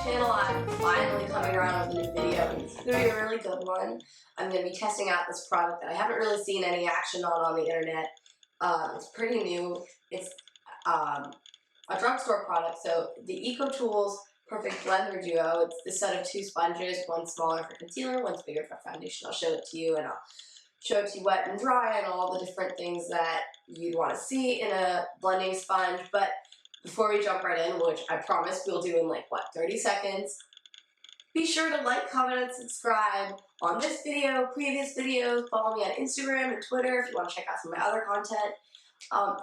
channel. I'm finally coming around with a new video, and it's going to be a really good one. I'm going to be testing out this product that I haven't really seen any action on the internet. It's pretty new. It's a drugstore product, so the Eco Tools Perfect Blender Duo. It's this set of two sponges, one smaller for concealer, one's bigger for foundation. I'll show it to you, and I'll show it to you wet and dry and all the different things that you'd want to see in a blending sponge. But before we jump right in, which I promise we'll do in 30 seconds, be sure to like, comment, and subscribe on this video, previous videos. Follow me on Instagram and Twitter if you want to check out some of my other content.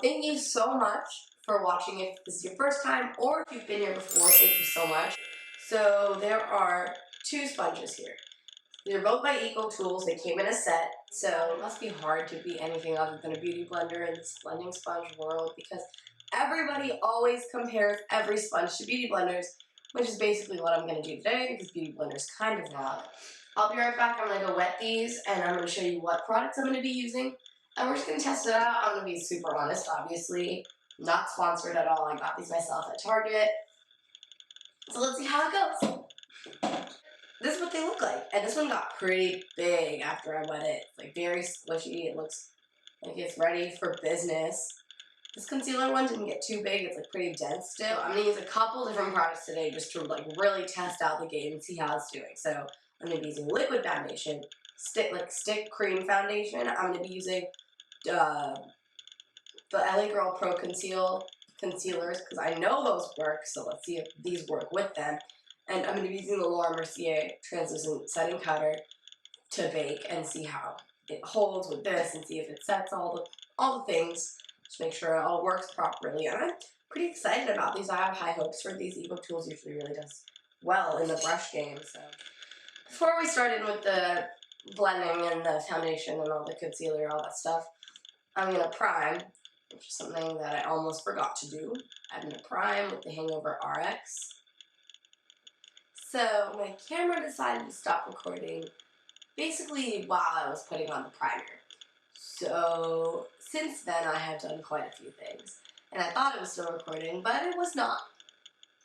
Thank you so much for watching. If this is your first time or if you've been here before, thank you so much. So there are two sponges here. They're both by Eco Tools. They came in a set, so it must be hard to be anything other than a beauty blender in this blending sponge world, because everybody always compares every sponge to beauty blenders, which is basically what I'm going to do today, because beauty blenders kind of rock. I'll be right back. I'm going to go wet these, and I'm going to show you what products I'm going to be using, and we're just going to test it out. I'm going to be super honest, obviously. Not sponsored at all. I got these myself at Target. So let's see how it goes. This is what they look like, and this one got pretty big after I wet it. It's very squishy. It looks like it's ready for business. This concealer one didn't get too big. It's pretty dense still. I'm gonna use a couple different products today just to really test out the game and see how it's doing. So I'm gonna be using liquid foundation, stick cream foundation. I'm gonna be using the L.A.Girl ProConceal concealers, because I know those work. So let's see if these work with them. And I'm going to be using the Mercier translucent setting powder to bake and see how it holds with this and see if it sets all the things. Just make sure it all works properly. And I'm pretty excited about these. I have high hopes for these. Eco Tools usually really does well in the brush game. So before we start in with the blending and the foundation and all the concealer, all that stuff, I'm going to prime, which is something that I almost forgot to do. I'm going to prime with the Hangover RX. So my camera decided to stop recording basically while I was putting on the primer. So since then I have done quite a few things. And I thought it was still recording, but it was not.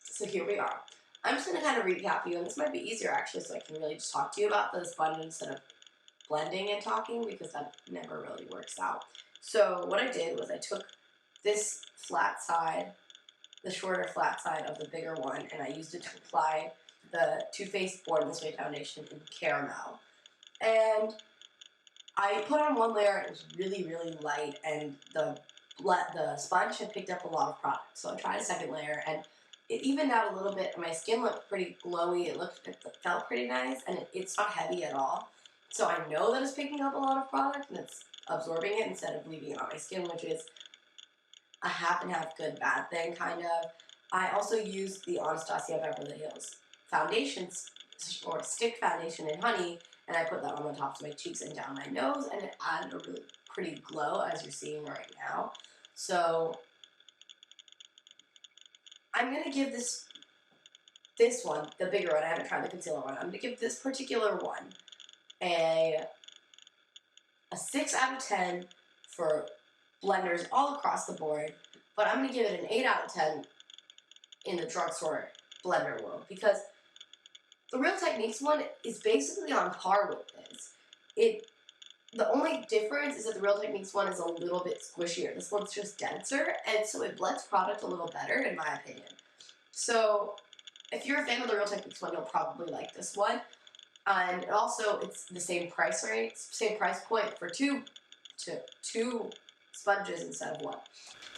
So here we are. I'm just going to kind of recap you, and this might be easier actually, so I can really just talk to you about the sponge instead of blending and talking, because that never really works out. So what I did was I took this flat side, the shorter flat side of the bigger one, and I used it to apply the Too Faced Born This Way foundation in caramel. And I put on one layer, it was really, really light, and the sponge had picked up a lot of product. So I tried a second layer, and it evened out a little bit, and my skin looked pretty glowy. It felt pretty nice, and it's not heavy at all. So I know that it's picking up a lot of product, and it's absorbing it instead of leaving it on my skin, which is a half and half good, bad thing, kind of. I also used the Anastasia Beverly Hills foundation, or stick foundation in honey, and I put that on the tops of my cheeks and down my nose, and it added a really pretty glow, as you're seeing right now. So I'm going to give this one, the bigger one, I haven't tried the concealer one, I'm going to give this particular one a 6 out of 10 for blenders all across the board, but I'm going to give it an 8 out of 10 in the drugstore blender world, because the Real Techniques one is basically on par with this. The only difference is that the Real Techniques one is a little bit squishier. This one's just denser, and so it blends product a little better, in my opinion. So if you're a fan of the Real Techniques one, you'll probably like this one. And also, it's the same price point for two sponges instead of one.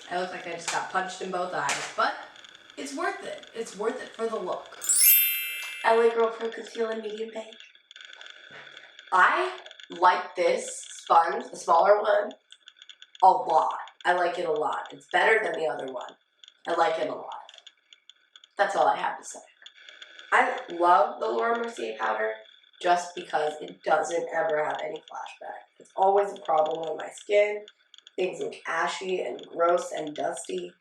I look like I just got punched in both eyes, but it's worth it. It's worth it for the look. L.A.Girl ProConceal in medium beige. I like this sponge, the smaller one, a lot. I like it a lot. It's better than the other one. I like it a lot. That's all I have to say. I love the Mercier powder just because it doesn't ever have any flashback. It's always a problem on my skin. Things look ashy and gross and dusty,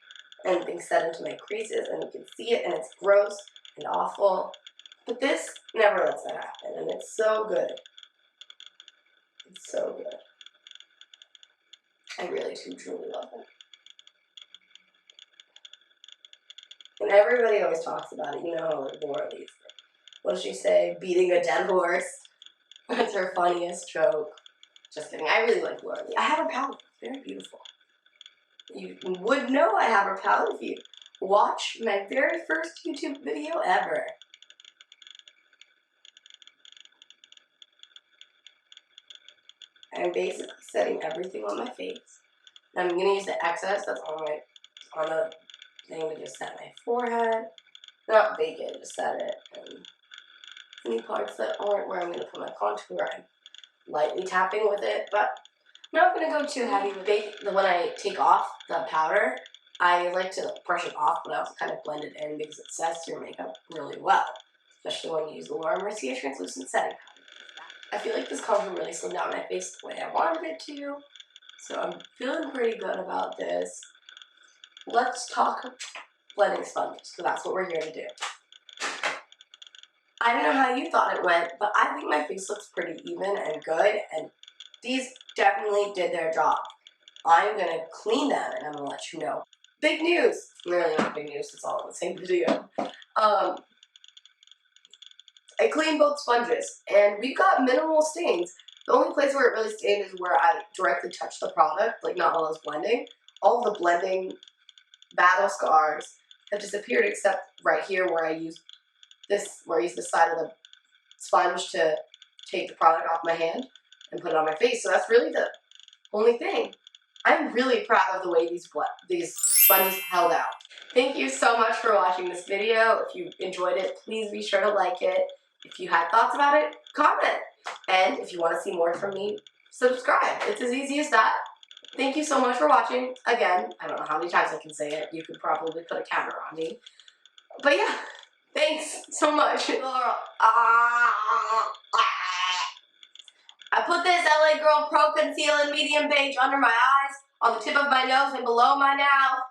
and things set into my creases, and you can see it, and it's gross and awful. But this never lets that happen, and it's so good. It's so good. I really do truly love it. And everybody always talks about it. You know, like Beverly. What does she say? Beating a dead horse. That's her funniest joke. Just kidding. I really like Beverly. I have her palette. It's very beautiful. You would know I have her palette if you watch my very first YouTube video ever. I'm basically setting everything on my face. And I'm gonna use the excess that's on the thing to just set my forehead. Not bake it, just set it. And any parts that aren't where I'm gonna put my contour, I'm lightly tapping with it, but I'm not gonna go too heavy with it. When I take off the powder, I like to brush it off, but I also kind of blend it in because it sets your makeup really well, especially when you use the Mercier translucent setting powder. I feel like this contour really slimmed down my face the way I wanted it to, so I'm feeling pretty good about this. Let's talk blending sponges, because that's what we're here to do. I don't know how you thought it went, but I think my face looks pretty even and good, and these definitely did their job. I'm going to clean them, and I'm going to let you know. Big news! Really not big news, it's all in the same video. I cleaned both sponges, and we've got minimal stains. The only place where it really stained is where I directly touched the product, like not while I was blending. All the blending battle scars have disappeared except right here where I used the side of the sponge to take the product off my hand and put it on my face. So that's really the only thing. I'm really proud of the way these sponges held out. Thank you so much for watching this video. If you enjoyed it, please be sure to like it. If you had thoughts about it, comment. And if you want to see more from me, subscribe. It's as easy as that. Thank you so much for watching. Again, I don't know how many times I can say it. You could probably put a counter on me. But yeah, thanks so much. I put this L.A.Girl ProConceal in medium beige under my eyes, on the tip of my nose, and below my mouth.